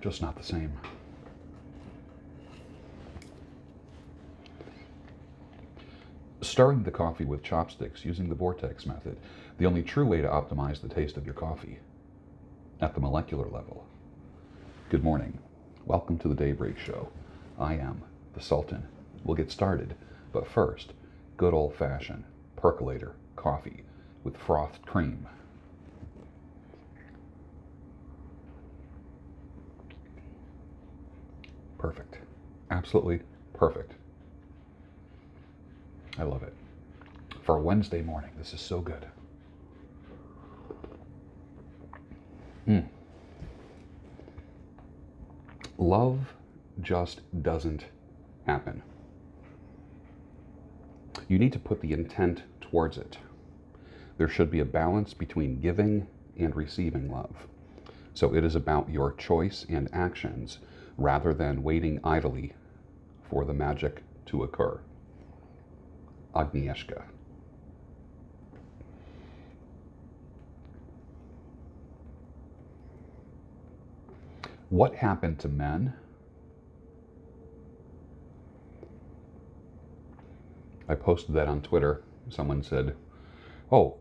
just not the same. Stirring the coffee with chopsticks using the vortex method, the only true way to optimize the taste of your coffee at the molecular level. Good morning. Welcome to the Daybreak Show. I am the Sultan. We'll get started, but first, good old-fashioned percolator coffee with frothed cream. Perfect. Absolutely perfect. I love it. For a Wednesday morning, this is so good. Love just doesn't happen. You need to put the intent towards it. There should be a balance between giving and receiving love. So it is about your choice and actions rather than waiting idly for the magic to occur. Agnieszka. What happened to men? I posted that on Twitter. Someone said, "Oh,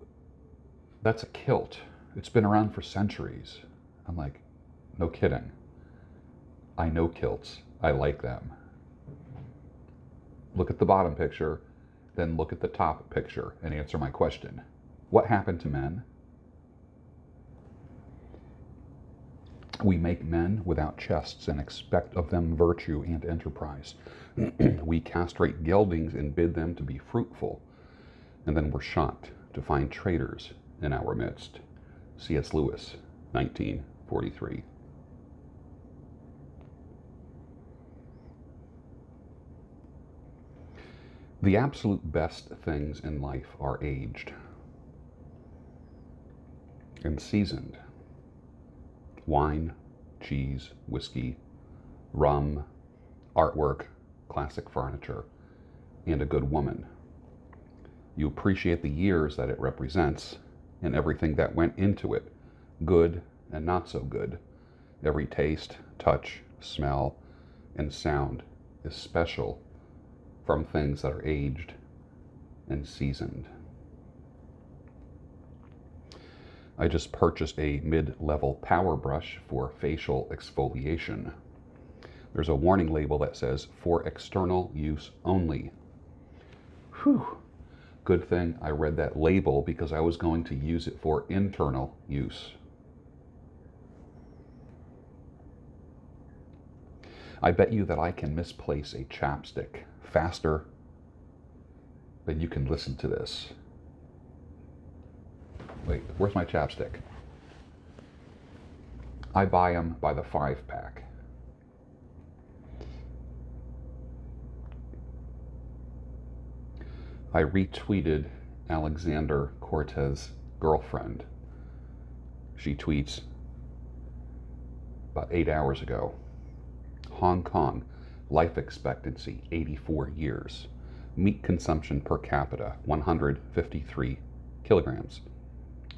that's a kilt. It's been around for centuries." I'm like, no kidding. I know kilts. I like them. Look at the bottom picture, then look at the top picture and answer my question. What happened to men? We make men without chests and expect of them virtue and enterprise. We castrate geldings and bid them to be fruitful, and then we're shocked to find traitors in our midst. C.S. Lewis, 1943. The absolute best things in life are aged and seasoned. Wine, cheese, whiskey, rum, artwork, classic furniture, and a good woman. You appreciate the years that it represents and everything that went into it, good and not so good. Every taste, touch, smell, and sound is special from things that are aged and seasoned. I just purchased a mid-level power brush for facial exfoliation. There's a warning label that says, "For external use only." Whew. Good thing I read that label because I was going to use it for internal use. I bet you that I can misplace a chapstick faster than you can listen to this. Wait, where's my chapstick? I buy them by the 5-pack. I retweeted Alexander Cortez' girlfriend. She tweets about 8 hours ago. Hong Kong, life expectancy 84 years. Meat consumption per capita 153 kilograms.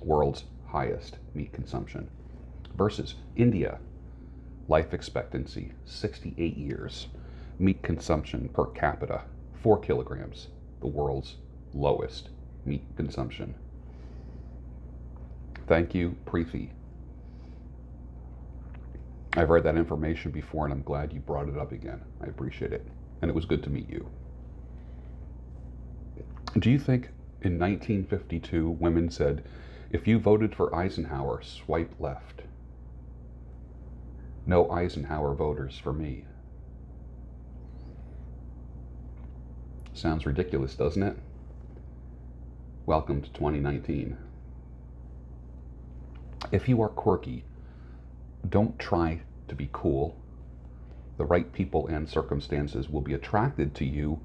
World's highest meat consumption. Versus India, life expectancy 68 years. Meat consumption per capita 4 kilograms. The world's lowest meat consumption. Thank you, Preethi. I've read that information before and I'm glad you brought it up again. I appreciate it. And it was good to meet you. Do you think in 1952 women said, "If you voted for Eisenhower, swipe left"? No Eisenhower voters for me. Sounds ridiculous, doesn't it? Welcome to 2019. If you are quirky, don't try to be cool. The right people and circumstances will be attracted to you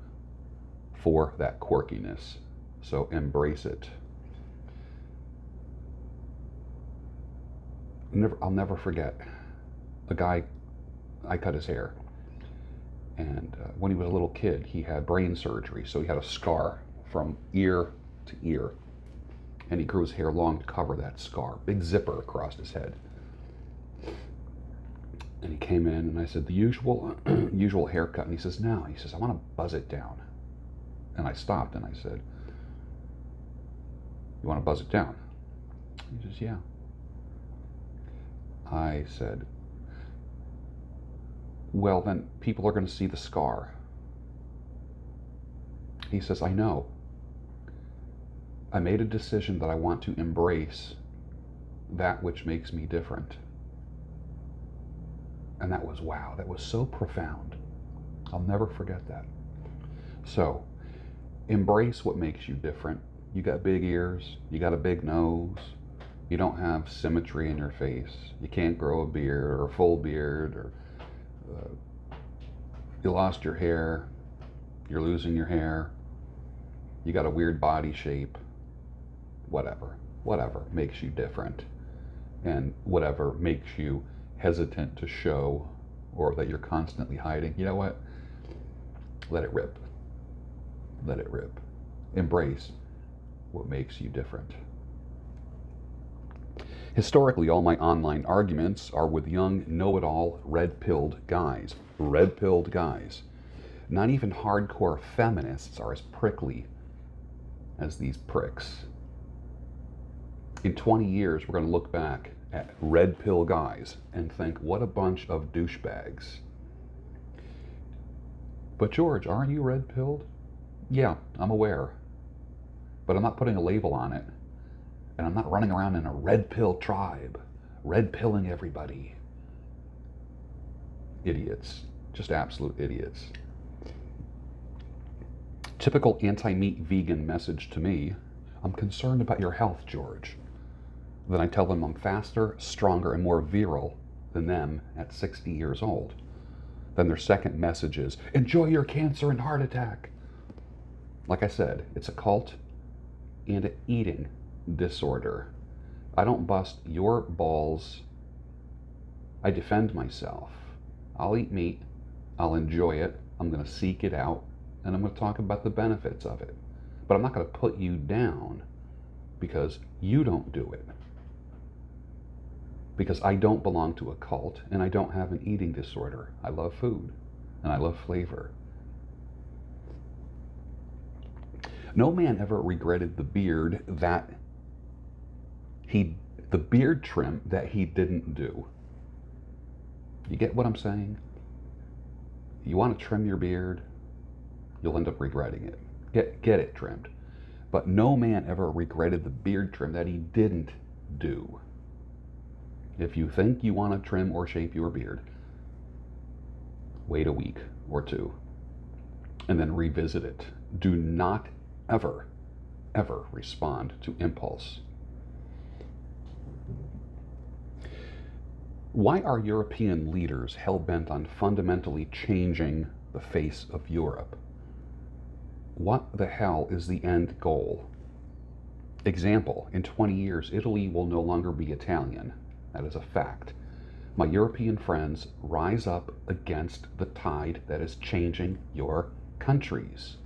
for that quirkiness. So embrace it. I'll never forget a guy, I cut his hair. And when he was a little kid, he had brain surgery. So he had a scar from ear to ear. And he grew his hair long to cover that scar. Big zipper across his head. And he came in and I said, the usual usual haircut. And he says, no. He says, I want to buzz it down. And I stopped and I said, you want to buzz it down? He says, yeah. I said, well, then people are going to see the scar. He says, I know. I made a decision that I want to embrace that which makes me different. And that was, wow, that was so profound. I'll never forget that. So, embrace what makes you different. You got big ears, you got a big nose, you don't have symmetry in your face, you can't grow a beard or a full beard, or you lost your hair, you're losing your hair, you got a weird body shape, whatever makes you different, and whatever makes you hesitant to show, or that you're constantly hiding, you know what? Let it rip. Let it rip. Embrace what makes you different. Historically, all my online arguments are with young, know-it-all, red-pilled guys. Red-pilled guys. Not even hardcore feminists are as prickly as these pricks. In 20 years, we're going to look back at red-pill guys and think, what a bunch of douchebags. But George, aren't you red-pilled? Yeah, I'm aware. But I'm not putting a label on it. And I'm not running around in a red-pill tribe, red-pilling everybody. Idiots. Just absolute idiots. Typical anti-meat vegan message to me, I'm concerned about your health, George. Then I tell them I'm faster, stronger, and more virile than them at 60 years old. Then their second message is, enjoy your cancer and heart attack. Like I said, it's a cult and an eating disorder. I don't bust your balls. I defend myself. I'll eat meat. I'll enjoy it. I'm going to seek it out. And I'm going to talk about the benefits of it. But I'm not going to put you down because you don't do it. Because I don't belong to a cult and I don't have an eating disorder. I love food and I love flavor. No man ever regretted the beard trim that he didn't do. You get what I'm saying? You want to trim your beard, you'll end up regretting it. Get it trimmed. But no man ever regretted the beard trim that he didn't do. If you think you want to trim or shape your beard, wait a week or two and then revisit it. Do not ever respond to impulse. Why are European leaders hell-bent on fundamentally changing the face of Europe? What the hell is the end goal? Example, in 20 years, Italy will no longer be Italian. That is a fact. My European friends, rise up against the tide that is changing your countries.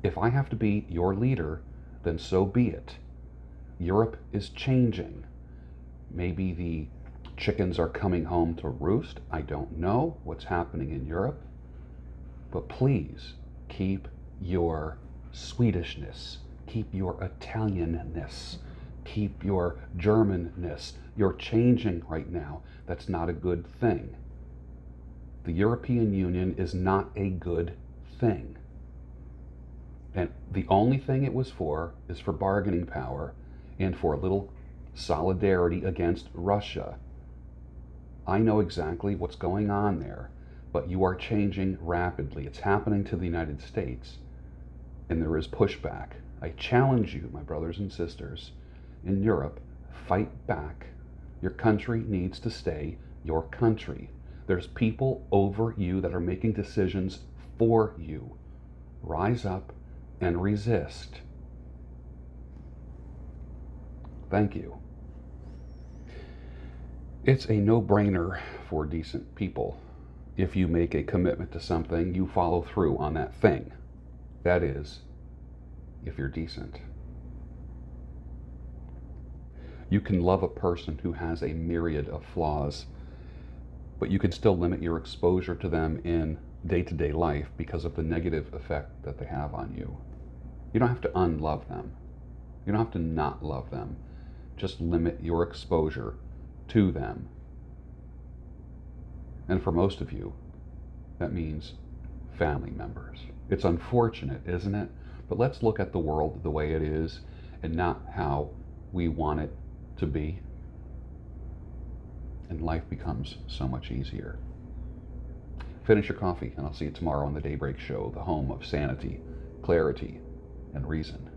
If I have to be your leader, then so be it. Europe is changing. Maybe the chickens are coming home to roost. I don't know what's happening in Europe. But please, keep your Swedishness. Keep your Italianness. Keep your Germanness. You're changing right now. That's not a good thing. The European Union is not a good thing. And the only thing it was for is for bargaining power and for a little solidarity against Russia. I know exactly what's going on there, but you are changing rapidly. It's happening to the United States, and there is pushback. I challenge you, my brothers and sisters, in Europe, fight back. Your country needs to stay your country. There's people over you that are making decisions for you. Rise up and resist. Thank you. It's a no-brainer for decent people. If you make a commitment to something, you follow through on that thing. That is, if you're decent. You can love a person who has a myriad of flaws but you can still limit your exposure to them in day-to-day life because of the negative effect that they have on you. You don't have to unlove them. You don't have to not love them. Just limit your exposure to them. And for most of you, that means family members. It's unfortunate, isn't it? But let's look at the world the way it is and not how we want it to be. And life becomes so much easier. Finish your coffee, and I'll see you tomorrow on the Daybreak Show, the home of sanity, clarity, and reason.